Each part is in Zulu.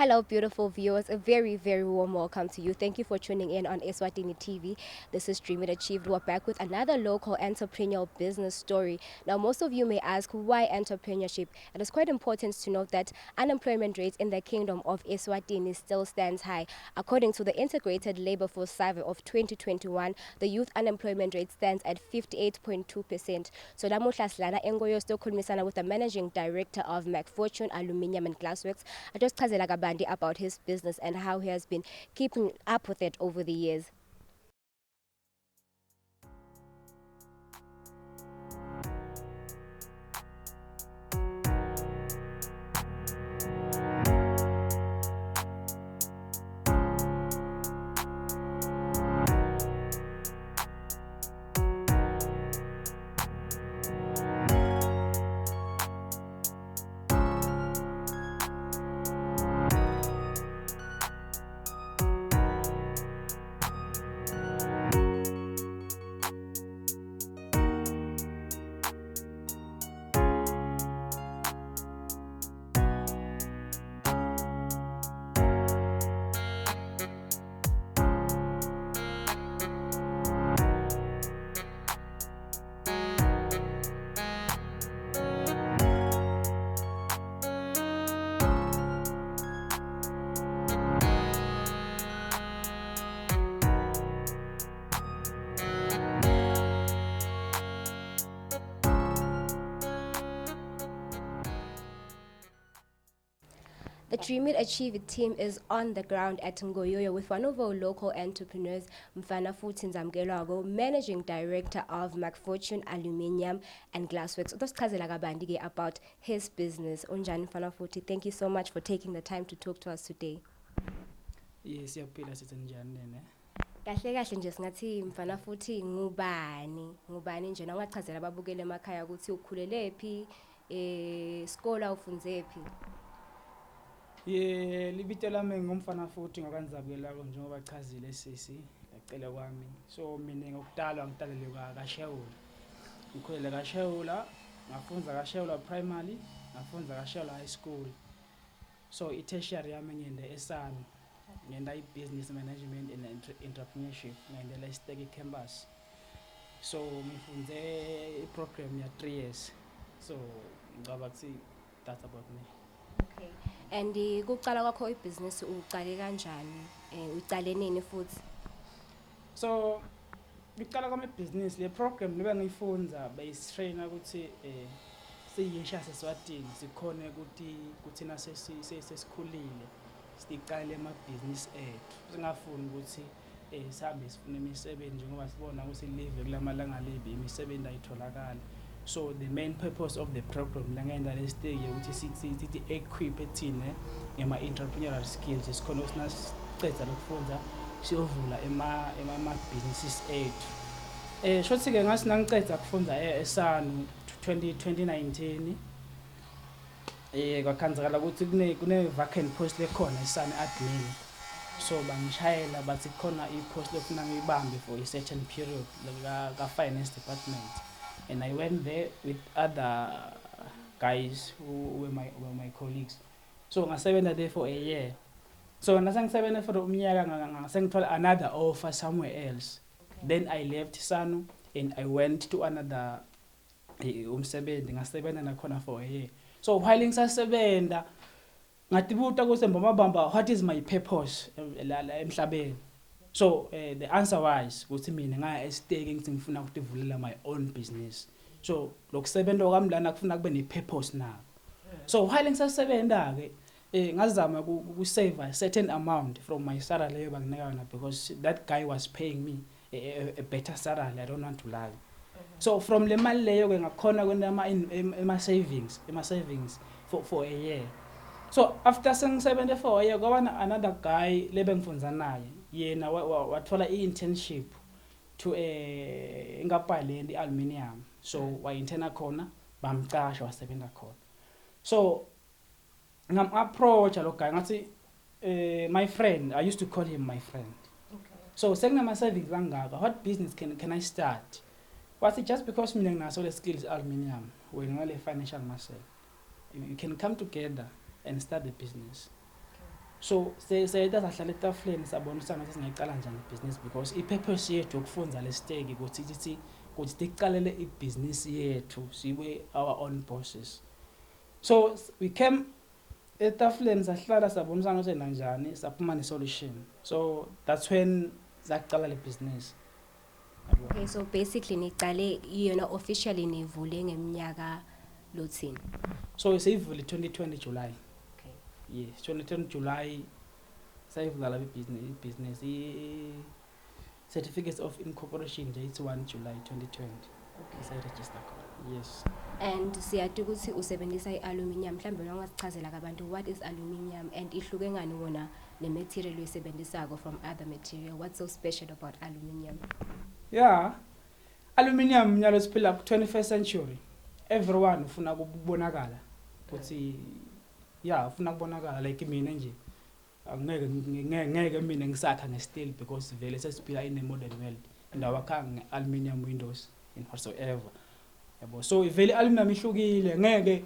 Hello, beautiful viewers. A very, very warm welcome to you. Thank you for tuning in on Eswatini TV. This is Dream It Achieved. We're back with another local entrepreneurial business story. Now, most of you may ask, why entrepreneurship? It is quite important to note that unemployment rates in the kingdom of Eswatini still stands high. According to the Integrated Labor Force Survey of 2021, the youth unemployment rate stands at 58.2%. So, namuhla silana engoyo sizokhulumisana with the managing director of McFortune Aluminium and Glassworks. I just chazela kabandi about his business and how he has been keeping up with it over the years. The Dream It Achieve It team is on the ground at Ngoyoyo with one of our local entrepreneurs, Mfana Nzamkelwago, Managing Director of McFortune Aluminium and Glassworks. Utosichazela kabandi about his business. Unjani Mfana Futhi, thank you so much for taking the time to talk to us today. Yes, siyaphila sithi njani nene? Kahle kahle nje singathi Mfana Futhi ngubani nje nawungachazela ababukele emakhaya ukuthi ukhulele phi, iskola ufunze phi. Libito lami ngumfana futhi ngokanzabelako njengoba chazile sisi ecela kwami. So mina ngokudalwa ngitalelwe kaShewula. Ngikhulele kaShewula, ngafunza kaShewula primary, ngafunza kaShewula high school. So i-tertiary yami ngiyende eSanu. Ngiyenda i-business management and entrepreneurship ngiyendela iSteki campus. So ngifunze i-program ya 3 years. So ngicabanga ukuthi that's about me. Okay. And kuqala kwakho ibusiness uqale kanjani? Uqale nini futhi? So ngiqala kwami business le program libe ngiyifunza bayistrainer ukuthi siyisha seswatini sikhone ukuthi kuthina sesikhulile siqale ama business ethu singafuni ukuthi sihambe sifune imisebenzi ngoba sibona ukuthi live kulamalanga libe imisebenzi ayitholakala. So the main purpose of the program la ngenda le stage ukuthi sithi equip ethine ema entrepreneurial skills sikhona usinasiceda lokufunza siyovula ema businesses ethu. Shothi ke ngasi nangiceda kufunza eSanu 2019 kwakhanzakala ukuthi kune vacant post lekhona eSanu admin. So bangishayela bathi khona ipost lokufuna ngiyibambe for a certain period ka finance department. And I went there with other guys who were my colleagues. So ngasebenza there for a year. So nasengisebenza for umnyaka ngasengithola another offer somewhere else. Okay. Then I left Sanu and I went to another umsebenzi ngasebenza nakhona for a year. So while ngisasebenza ngatibuta ukuthi mbamba what is my purpose la emhlabeni. So the answer was ukuthi mina ngaya esiteki ngithi ngifuna ukuvulela my own business. So lokusebenza kwami lana kufuna kube ne purpose na. So while ngisasebenza ke ngazama ukusave a certain amount from my salary leyo banginika yona because that guy was paying me a better salary, I don't want to lie. So from le mali leyo ke ngakhona kwena ama savings for a year. So after sengisebenza for a year kwabana another guy lebengifunza naye yena wathola i-internship to ngaphaleni aluminium. So wayintena khona bamcasha wasebenza khona. So ngam approach lo guy ngathi my friend, I used to call him my friend. Okay. So sekunama savings angaka, what business can I start? Wathi just because mina nginaso le skills aluminium wena ngale financial muscle, you can come together and start the business. So sayida sahlala etafuleni sabonisana ukuthi singaqala njani ibusiness because ipurpose yethu ukufunza le stake ukuthi siqalele ibusiness yethu sibe our own bosses. So we came etafuleni sahlala sabonisana ukuthi nanjani saphuma ne-solution. So that's when saqala le business. Okay, so basically niqale yona officially nivule ngeminyaka lothini. So seyivule 2020 July. Okay. Yes, 2020 July sayivula business certificates of incorporation nje it's 1 July 2020. Okay, sayiregister khona. Yes. And siyati ukuthi usebenzisa i-aluminium mhlambe ungasichazela kabantu what is aluminium and ihluke ngani wona le material uyisebenzisako from other material. What's so special about aluminium? Yeah. Aluminium nyalo siphila ku 21st century. Everyone ufuna ukubonakala. Ukuthi yeah, ufuna ukubonakala like mina nje. Ngeke mina ngisakha nge-steel because vele sesiphila in a modern world and awakha nge-aluminium windows in whatsoever. Yabo, so vele aluminium ihlukile ngeke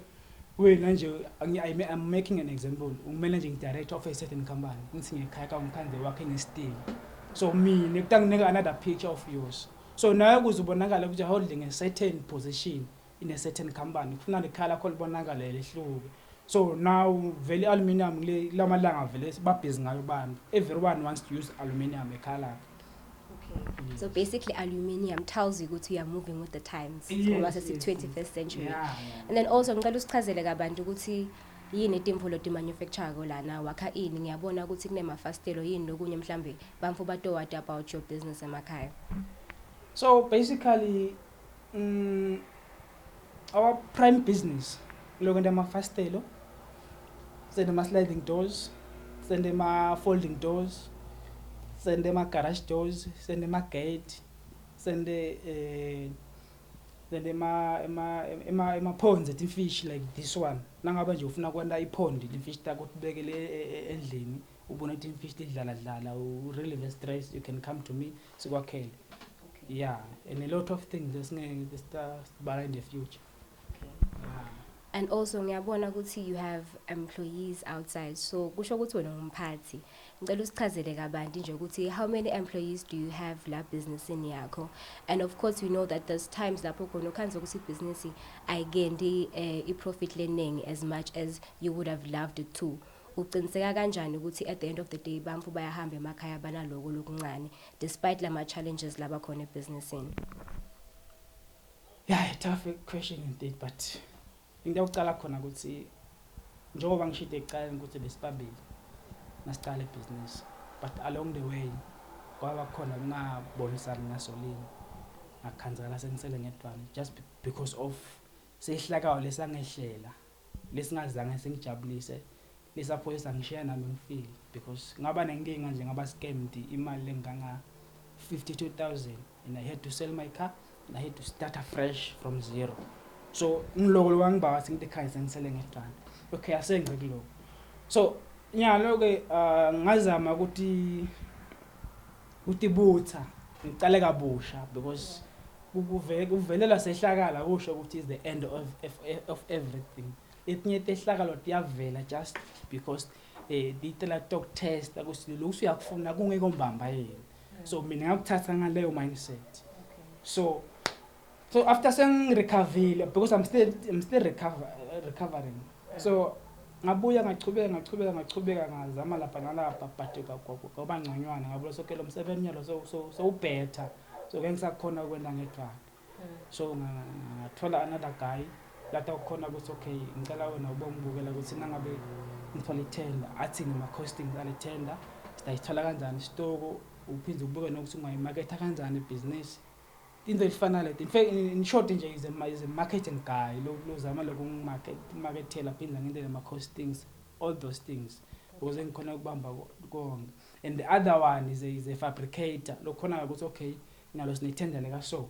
wena nje I'm making an example managing director of a certain company ngithi ngekhaya ka umkhandle wakhe nge-steel. So mina kutangineka another picture of yours. So naye kuzobonakala ukuthi holding a certain position in a certain company kufuna lekhala khona libonakala lehluke. So now vele aluminium lamalanga vele babhizi ngayo bantu. Everyone wants to use aluminium ekhala. Okay. Yes. So basically aluminium tells you ukuthi you are moving with the times. Yes, Yes, 21st century. Yeah. And then also ngicela usichazele kabantu ukuthi yini itimpulo ti manufacture ko lana wakha ini ngiyabona ukuthi kunemafastelo yini lokunye mhlambe bamfu batowata about your business emakhaya. So basically our prime business look at my fastelo, send them sliding doors, send them folding doors, send them garage doors, send them gate, send them ponds at fish like this one. Nangaba nje ufuna kwenda ipondi fish takho tibekele endlini ubona ukuthi fish lidlala u relieve stress you can come to me sikwakhele. Yeah, and a lot of things esingeke sibala in the future. And also ngiyabona ukuthi you have employees outside. So kusho ukuthi wena umphathi. Ngicela usichazele kabanti nje ukuthi how many employees do you have la business yakho? And of course we know that there's times lapho khona ukhanze ukuthi business ayigendi i-profit learning as much as you would have loved it to. Uqiniseka kanjani ukuthi at the end of the day bamfu bayahamba emakhaya banaloko lokuncane despite lama challenges laba khona ebusinessini? Yeah, a tough question indeed, but into yokuqala khona ukuthi njengoba ngishide ekuqaleni ukuthi besibabili nasiqala ibusiness but along the way kwaba khona kungabonisani ngasolini ngakhanzela sengisele ngedwana just because of sehlakayo lesangehlela lesingazange singijabulise lesaphoyisa ngishiya nami ngifeel because ngaba nenkinga nje ngaba scammed imali lenganga 52,000 and I had to sell my car and I had to start afresh from zero. So ngiloko wangibawa singidekhaya sengisele ngedwana. Okay, asengibe kuloko. So nyalo ke ngazama ukuthi butha ngiqale kabusha because kuvelela sehlakala kusho ukuthi is the end of everything. Etinye tehlakalo tiyavela just because ditela talk test akusi lo usuyakufuna kungeke mbamba yini. So mina ngakuthatha ngaleyo mindset. So after saying recovery because I'm still recovering. So ngabuya ngachubeka ngazama lapha nalapha but ngoba ngconywana ngabula sokelo umsebenzi nyalo so better. So ke ngisakhona ukwenda ngedwana. So ngathola another guy lata ukhona ukuthi okay ngicela wena ubongibukela ukuthi nangabe ngithola itender athi ngima costings ale tender sitayithola kanjani isitoko uphinde ubuke nokuthi ungayimarketa kanjani ibusiness into elifana le in short nje is a marketing guy lo zama marketela phinda ngendlela ama costings all those things ukuze ngikhona ukubamba konke. And the other one is a fabricator lo khona ukuthi okay nalo sinetender leka so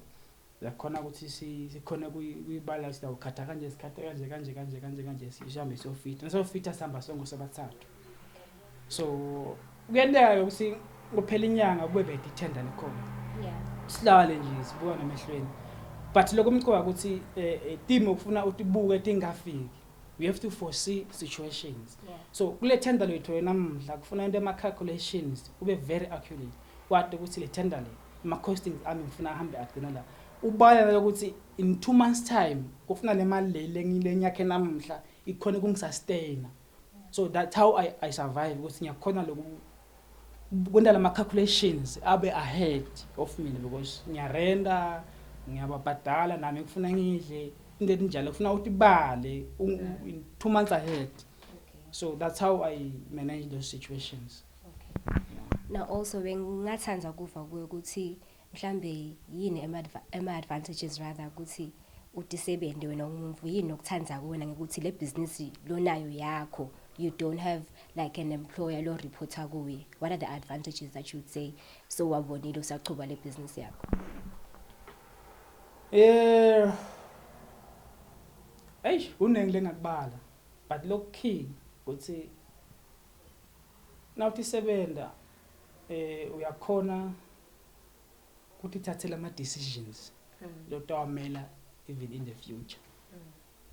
yakhona ukuthi sikhona kuyibala sitawukhatha kanje sikhatha kanje sihambe siyofita nasofita sihamba sonke sobathathu. So kuyendeka ukuthi kuphela inyanga kube bede itender lekhona. Yeah. Silale nje sibuka namehlweni but lokho umcoka ukuthi team ukufuna utibuke tingafiki we have to foresee situations. Yeah. So kule tender lethu namhla kufuna into ama-calculations ube very accurate kwathi ukuthi le tender le ama-costings ami ngifuna ahambe agcina la ubala ukuthi in 2 months time kufuna le mali le nyakhe namhla ikhona ukungisustain. So that's how I survive ukuthi ngiyakhona kwenta lama-calculations abe ahead of mina because ngiyarenda ngiyababhadala nami ngifuna ngidle into enjalo kufuna ukuthi bale in 2 months ahead. So that's how I manage those situations. Now also bengathanza kuva kuwe ukuthi mhlambe yini ama-advantages rather ukuthi udisebenze wena umuntu yini nokuthanza kuwena ngekuthi le business lonayo yakho you don't have like an employer lo reporter kuwe. What are the advantages that you would say so wabonile usachuba le business yakho? Unengile ngakubala but lo key ukuthi nawuthi sebenda uyakhona ukuthi thathela ama decisions lotawamela even in the future.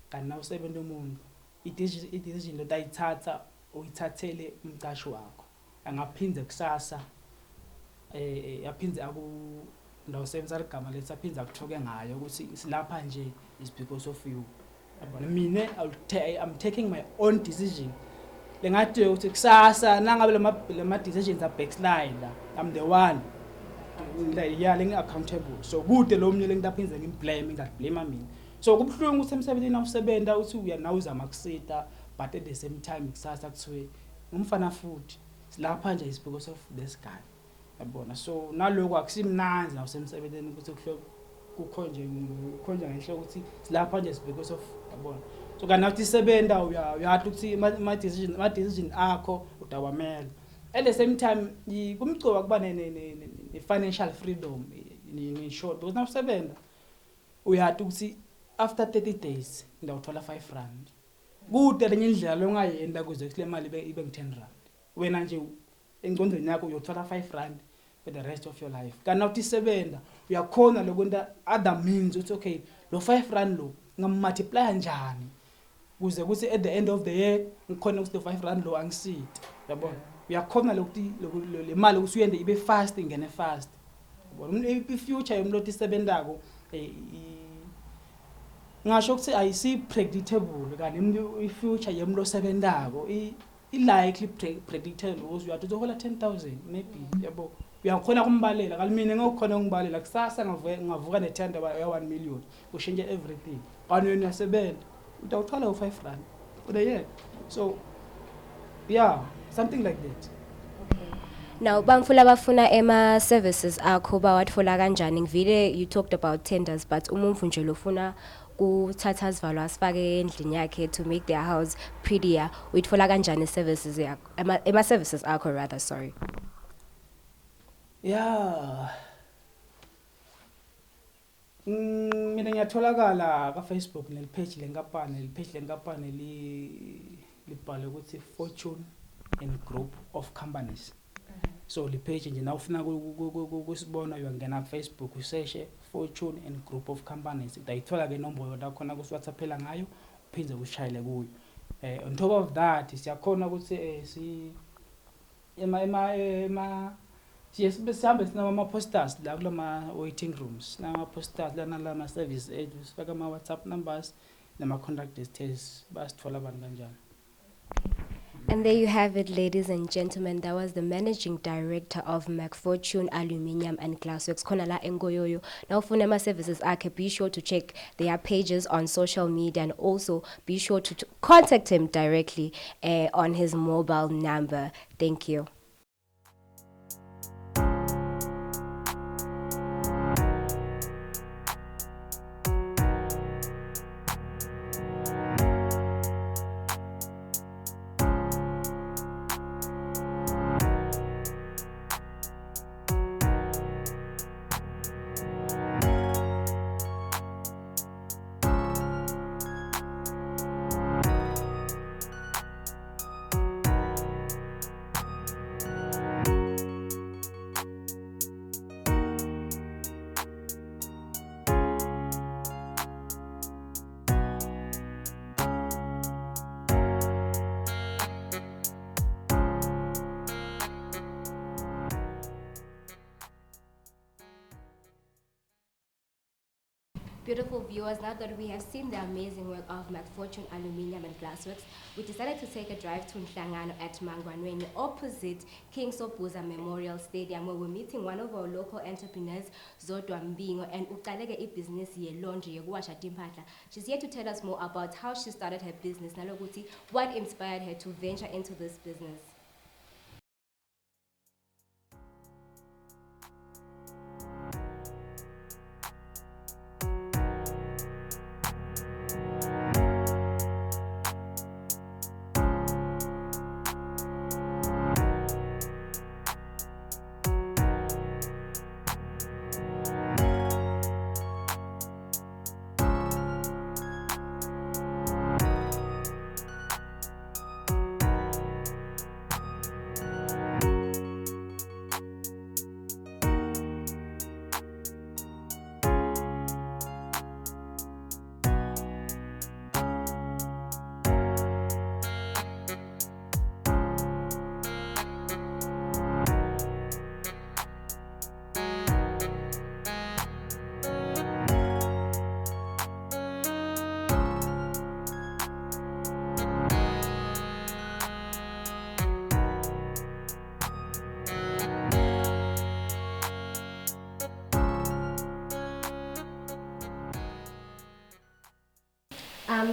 Kanti na usebenza umuntu i-decision lotayithatha uyithathele umqashi wakho angaphinde kusasa yaphinde ndawusebenza ligama lethi aphinde akuthoke ngayo ukuthi silapha nje is because of you. Yabona mina I'm taking my own decision lengathi ukuthi kusasa nangabe lama decisions are backslide I'm the one lengi accountable. So kude lo mnye lengidaphinze ngimblame ngiblame mina. So kubhlungu ukuthi emsebenzini awusebenza uthi uyanawuza makusita but at the same time kusasa kuthiwe umfana futhi silapha nje is because of this guy. Yabona so naloko akusimnanzi nawusemsebenzini ukuthi kukhonje ngenhlo ukuthi silapha nje is because of yabona. So kanathi isebenda uyathi ukuthi ma decision akho udawamela. At the same time kumcoba kuba ne financial freedom in short because nawusebenda uyathi ukuthi after 30 days ngidawuthola 5 rand. Kude lenye indlela longayenda kuze kule mali ibe ngi 10 rand. Wena nje engcondweni yakho uyothola 5 rand for the rest of your life. Kana uthi sebenda uyakhona lokwenta other means ukuthi okay lo 5 rand lo ngammultiply kanjani kuze kuthi at the end of the year ngikhona ukuthi lo 5 rand lo angisithi. Yabona uyakhona lokuthi le mali usuyende ibe fast ingene fast. Yabona i future yomlothi sebendako ngasho ukuthi ayisi predictable kanti i future yemlo sebendako i likely predictable because uyathi uzohola 10,000 maybe yabo uyakhona kumbalela kanti mina ngokukhona ngibalela kusasa ngavuka ne-tender ya 1 million ushintshe everything kanti wena uyasebenza utawuthola u5 rand for the year. So yeah, something like that. Now bangifuna bafuna ema services akho bawatfola kanjani ngivile you talked about tenders but umuntu nje lofuna kuthatha isivalo asifake endlini yakhe to make their house prettier uyitfola kanjani services yakho ema services akho rather sorry? Yeah. Mina ngiyatholakala ka Facebook nelipage lenkampani libhale ukuthi Fortune and Group of Companies. So the page nje nawufuna kusibona uyangena ku Facebook usearch Fortune and Group of Companies utayithola ke inombolo lakhona ku WhatsApp ngayo uphinde ushayele kuyo. On top of that siyakhona ukuthi si sihambe sinama posters la kulama waiting rooms nama posters lana lama service agents sifaka ama WhatsApp numbers nama contact details basithola abantu kanjani. And there you have it, ladies and gentlemen. That was the managing director of McFortune Aluminium and Glassworks, Konala Ngoyoyo. Now, for Nema services, be sure to check their pages on social media and also be sure to contact him directly on his mobile number. Thank you. Beautiful viewers, now that we have seen the amazing work of McFortune Aluminium and Glassworks, we decided to take a drive to Nhlangano at Mangwanweni, opposite King Sobhuza Memorial Stadium, where we're meeting one of our local entrepreneurs, Zodwa Mbingo, and uqaleke ibhizinisi ye-laundry yokuwasha timpahla. She's here to tell us more about how she started her business, nalokuthi what inspired her to venture into this business.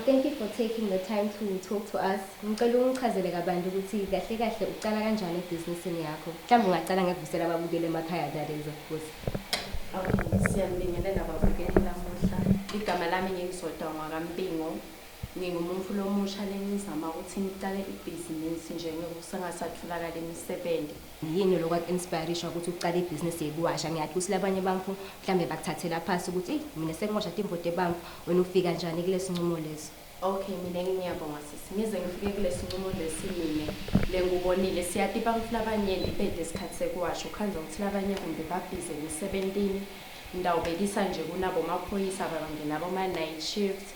Thank you for taking the time to talk to us. Ngicela ungichazele kabanzi ukuthi kahle kahle uqala kanjani ebhizinisini yakho. Mhlawumbe ungaqala ngekuvusela ababukeli emakhaya, that is, of course. Okay, siyabingelela ababukeli lamuhla. Igama lami ngingisodwa ngakaMbingo. Ngingumuntu lomusha lengizama ukuthi ngiqale ibhizinisi njengokusengasatholakala imisebenzi. Yini lokwaku-inspirisha ukuthi uqale ibhizinisi yekuwasha? Ngiyathi ukuthi labanye abantu mhlambe bakuthathela phasi ukuthi mina sengimosha timbote bami, wena ufika njani kule sinqumo lesi? Okay, mina ngiyabonga sisi. Ngize ngifike kule sinqumo lesimine lengubonile siyathi abantu labanyenti bede isikhathi sekuwasha ukhanza ukuthi labanye kumbe babhize emisebenzini. Ndawubekisa nje kunabo maphoyisa abangena nabo ma-night shifts.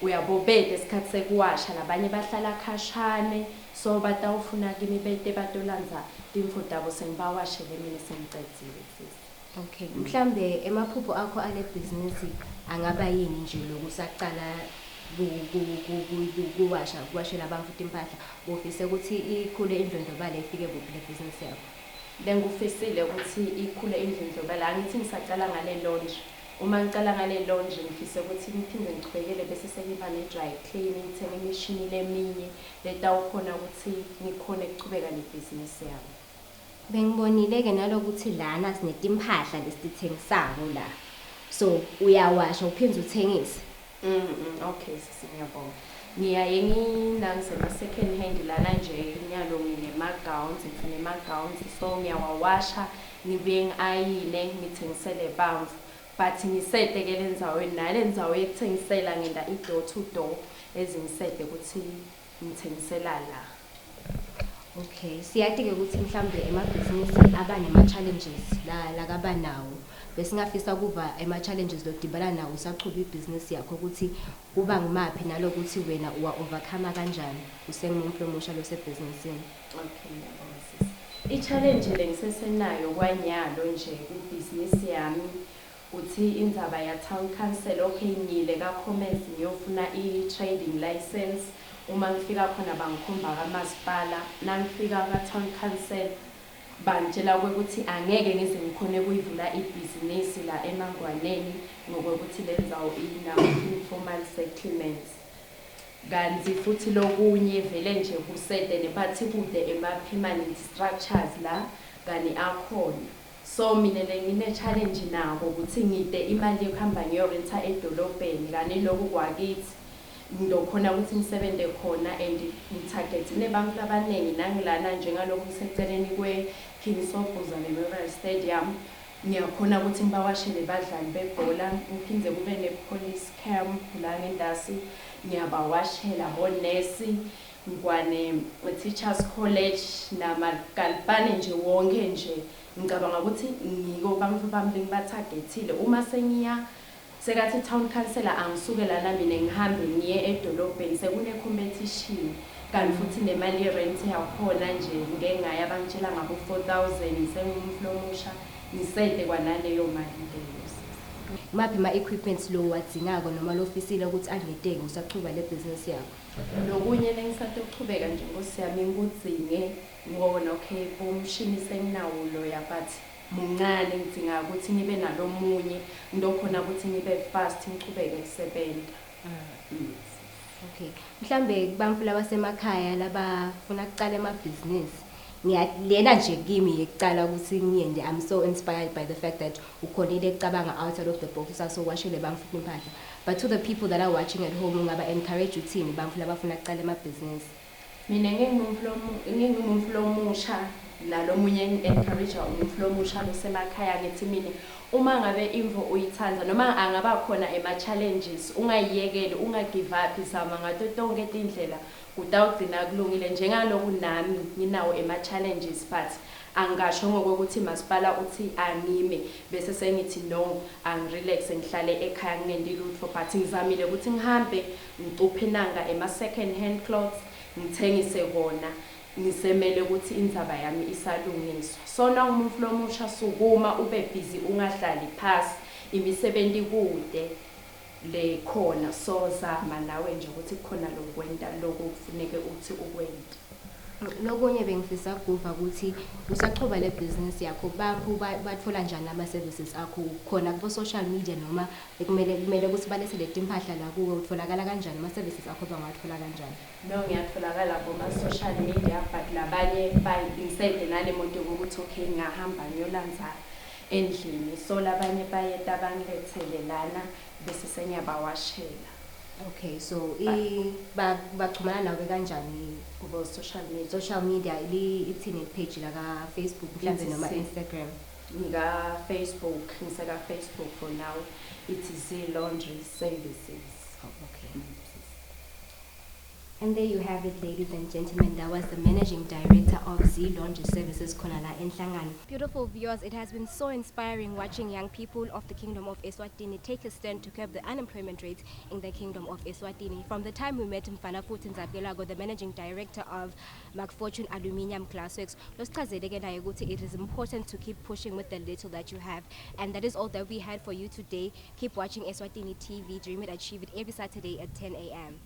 Uyabobede isikhathi sekuwasha labanye bahlala khashane, so batawufuna kimi bede batolanza timfuta abo sengibawashele mina sengicedzile sisi. Okay, mhlambe emaphupho akho ale business angaba yini nje lokusaqala kuwashela abantu timpahla? Ufise ukuthi ikhule indlondlobale ifike kuphi le business yakho? Lengufisile ukuthi ikhule indlondlobale, angithi ngisaqala ngale laundry. Uma ngicala ngale laundry ngifise ukuthi ngiphinde ngichubekele bese sengiba ne-dry cleaning, ngithenge imishini leminye letawukhona ukuthi ngikhone ukuchubeka nebhizinisi yami. Bengibonile-ke nalokuthi lana sinetimpahla lesithengisako la, so uyawasha uphinde uthengise. Okay sisi, ngiyabonga. Ngiyaye nginangisema-second hand lana nje nyalo nginema-gowns, ngifune-ma-gowns, so ngiyawawasha ngibuye ngi-ayine ngithengisele bams. But ngisede-ke le ndzaweni nale ndzawo yekuthengisela ngenda i-door to door ezingisede ukuthi ngithengisela la. Okay, siyathi-ke ukuthi mhlambe emabhizinisi aba nema-challenges la kaba nawo. Besingafisa kuva ema-challenges lodibana nawo usaqhuba ibhizinisi yakho ukuthi kuba ngimaphi nalokuthi wena uwa-overcome kanjani usengumuntu lomusha losebhizinisini. Okay, ngiyabonga sisi. I-challenge lengisesenayo kwanyalo nje kubhizinisi yami uthi indzaba ya-town council. Okay, ngile ka-comments ngiyofuna i-trading license. Uma ngifika khona bangikhomba kamasipala, nangifika ka-town council bantshela ukuthi angeke ngize ngikhone kuyivula ibhizinisi la eMangwaneni ngokuthi le ndzawo ina-informal settlements. Kanti futhi lokunye vele nje kusede nebathi kude ema-permanent structures la kani akhona. So mina ngine-challenge nako ukuthi ngide imali yokuhamba ngiyorenta edolobheni kani lokhu kwakithi ngizokhona ukuthi ngisebente khona and ngitarget nebantu abaningi nangilana njengalokhu ngiseceleni kwe-King Sobhuza Memorial Stadium. Ngiyakhona ukuthi ngibawashele badlali bebhola, ngiphinde kube ne-police camp la ngendasi ngiyabawashela bonesi, ngikwane-teachers college namagalibane nje wonke nje. Ngicabanga ukuthi ngiko bantu bami ngibatargetile. Uma sengiya sekathi town councilor angisuke lana mina ngihambe ngiye edolobheni sekune-competition, kanti futhi nemali ye-rent yakhona nje ngengaya bangitshela ngabo 4,000 sengumuntu lomusha ngisede kwanaleyo mali leyo. Maphi ama-equipments lo wadingako noma lo ofisile ukuthi aneteke usaqhuba le business yakho? Nokunye lengisade ukuqhubeka nje Nkosi yami ngikudzinge ngibona okay umshini senginawo loya but muncane ngidinga ukuthi ngibe nalomunye ngidokhona ukuthi ngibe fast ngiqhubeke ngisebenza. Okay. Mhlambe kubantu labasemakhaya labafuna ukuqala amabhizinisi. Ngiyalena nje kimi yekucala ukuthi ngiyende. I'm so inspired by the fact that ukhonile ukucabanga outside of the box usasowashile bangifuna impahla. But to the people that are watching at home ngaba encourage uthini bantu labafuna ukuqala amabhizinisi? Mina ngingumflo omusha nalomunye encourage umflo omusha losemakhaya ngithi mina uma ngabe imvo uyithanda noma angaba khona ema challenges ungayiyekeli ungagive up zama ngato tonke indlela kutawugcina kulungile njengaloku nami nginawo ema challenges but angasho ngokuthi masipala uthi angime bese sengithi no angirelax ngihlale ekhaya ngingendi lutho but ngizamile ukuthi ngihambe ngicuphe inanga ema second hand clothes ngithengise kona ngisemele ukuthi indzaba yami isalungiswa. Sona umuntu lomusha sukuma ube busy ungahlali phasi imisebenzi kude le khona so zama nawe nje ukuthi khona lokwenda lokufuneke uthi ukwenda. Lokunye bengifisa ukuva ukuthi usaqhuba le business yakho baphu bathola njani ama services akho khona ku social media noma kumele ukuthi balesele impahla la kuwe utholakala kanjani ama services akho bangathola kanjani? No ngiyatholakala kuma social media but labanye bayisende nale muntu ukuthi okay ngahamba ngiyolanza endlini so labanye bayeta bangilethele lana bese senyabawashela. Okay, so bachumana nawe kanjani kubo social media? Social media ithini page la ka Facebook mhlambe noma Instagram? Nga Facebook, ngisaka Facebook for now. It is laundry services. Oh, okay. And there you have it, ladies and gentlemen. That was the managing director of Z Laundry Services, Konala Enhlangano. Beautiful viewers, it has been so inspiring watching young people of the Kingdom of Eswatini take a stand to curb the unemployment rate in the Kingdom of Eswatini. From the time we met Mfanafuthi Nzabelago, the managing director of McFortune Aluminium Glassworks, it is important to keep pushing with the little that you have. And that is all that we had for you today. Keep watching Eswatini TV. Dream it, achieve it every Saturday at 10 a.m.